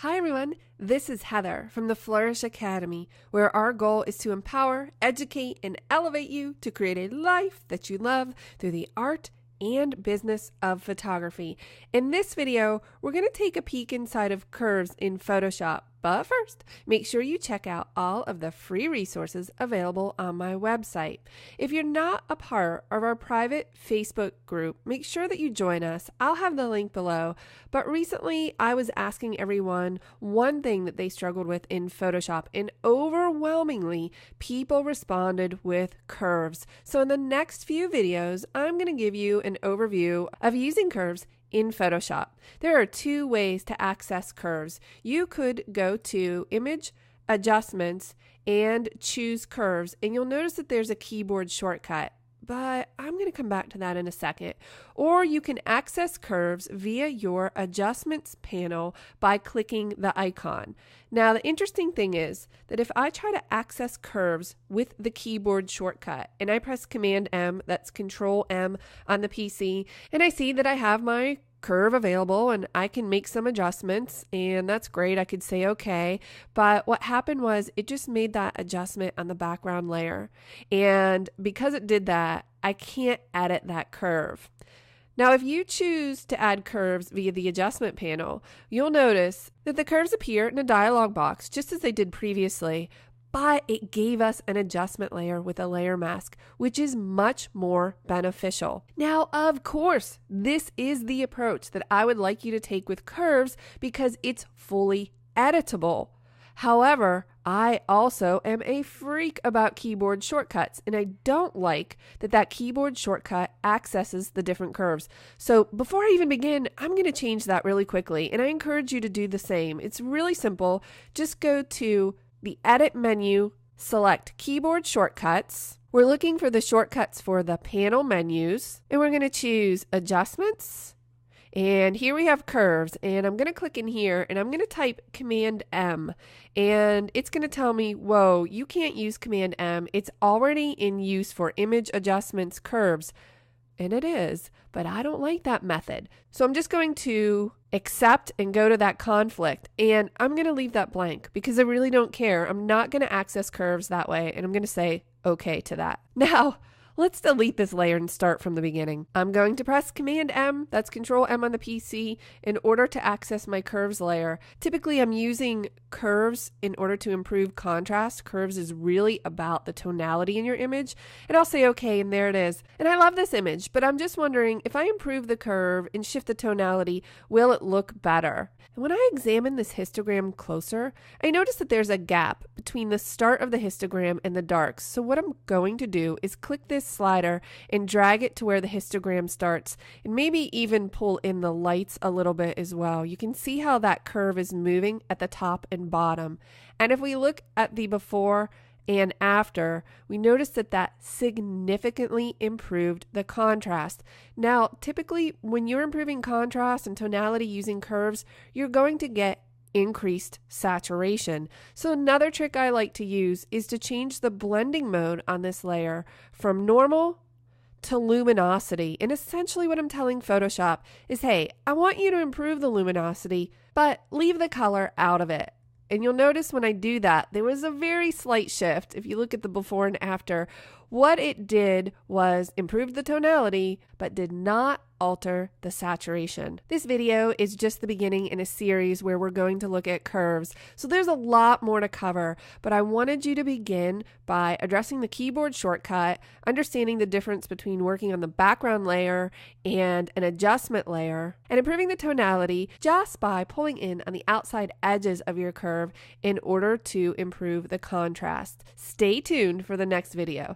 Hi everyone, this is Heather from the Flourish Academy, where our goal is to empower, educate, and elevate you to create a life that you love through the art and business of photography. In this video, we're going to take a peek inside of curves in Photoshop. But first, make sure you check out all of the free resources available on my website. If you're not a part of our private Facebook group, make sure that you join us. I'll have the link below. But recently, I was asking everyone one thing that they struggled with in Photoshop, and overwhelmingly, people responded with curves. So in the next few videos, I'm going to give you an overview of using curves in Photoshop. There are two ways to access curves. You could go to Image, Adjustments, and choose Curves, and you'll notice that there's a keyboard shortcut, but I'm going to come back to that in a second. Or you can access curves via your Adjustments panel by clicking the icon. Now, the interesting thing is that if I try to access curves with the keyboard shortcut and I press Command M, that's Control M on the PC, and I see that I have my curve available and I can make some adjustments, and that's great. I could say okay, but what happened was it just made that adjustment on the background layer, and because it did that, I can't edit that curve. Now, if you choose to add curves via the adjustment panel, you'll notice that the curves appear in a dialog box just as they did previously, but it gave us an adjustment layer with a layer mask, which is much more beneficial. Now, of course, this is the approach that I would like you to take with curves because it's fully editable. However, I also am a freak about keyboard shortcuts, and I don't like that keyboard shortcut accesses the different curves. So before I even begin, I'm going to change that really quickly, and I encourage you to do the same. It's really simple. Just go to the Edit menu, select Keyboard Shortcuts. We're looking for the shortcuts for the panel menus, and we're going to choose Adjustments. And here we have curves, and I'm going to click in here and I'm going to type Command M, and it's going to tell me, whoa, you can't use Command M. It's already in use for image adjustments curves. And it is, but I don't like that method. So I'm just going to accept and go to that conflict, and I'm going to leave that blank because I really don't care. I'm not going to access curves that way, and I'm going to say okay to that. Now, let's delete this layer and start from the beginning. I'm going to press Command M, that's Control M on the PC, in order to access my curves layer. Typically, I'm using curves in order to improve contrast. Curves is really about the tonality in your image. And I'll say okay, and there it is. And I love this image, but I'm just wondering, if I improve the curve and shift the tonality, will it look better? And when I examine this histogram closer, I notice that there's a gap between the start of the histogram and the darks. So what I'm going to do is click this slider and drag it to where the histogram starts, and maybe even pull in the lights a little bit as well. You can see how that curve is moving at the top and bottom. And if we look at the before and after, we notice that significantly improved the contrast. Now, typically when you're improving contrast and tonality using curves, you're going to get increased saturation. So another trick I like to use is to change the blending mode on this layer from normal to luminosity. And essentially what I'm telling Photoshop is, hey, I want you to improve the luminosity, but leave the color out of it. And you'll notice when I do that, there was a very slight shift. If you look at the before and after, what it did was improve the tonality, but did not alter the saturation. This video is just the beginning in a series where we're going to look at curves. So there's a lot more to cover, but I wanted you to begin by addressing the keyboard shortcut, understanding the difference between working on the background layer and an adjustment layer, and improving the tonality just by pulling in on the outside edges of your curve in order to improve the contrast. Stay tuned for the next video.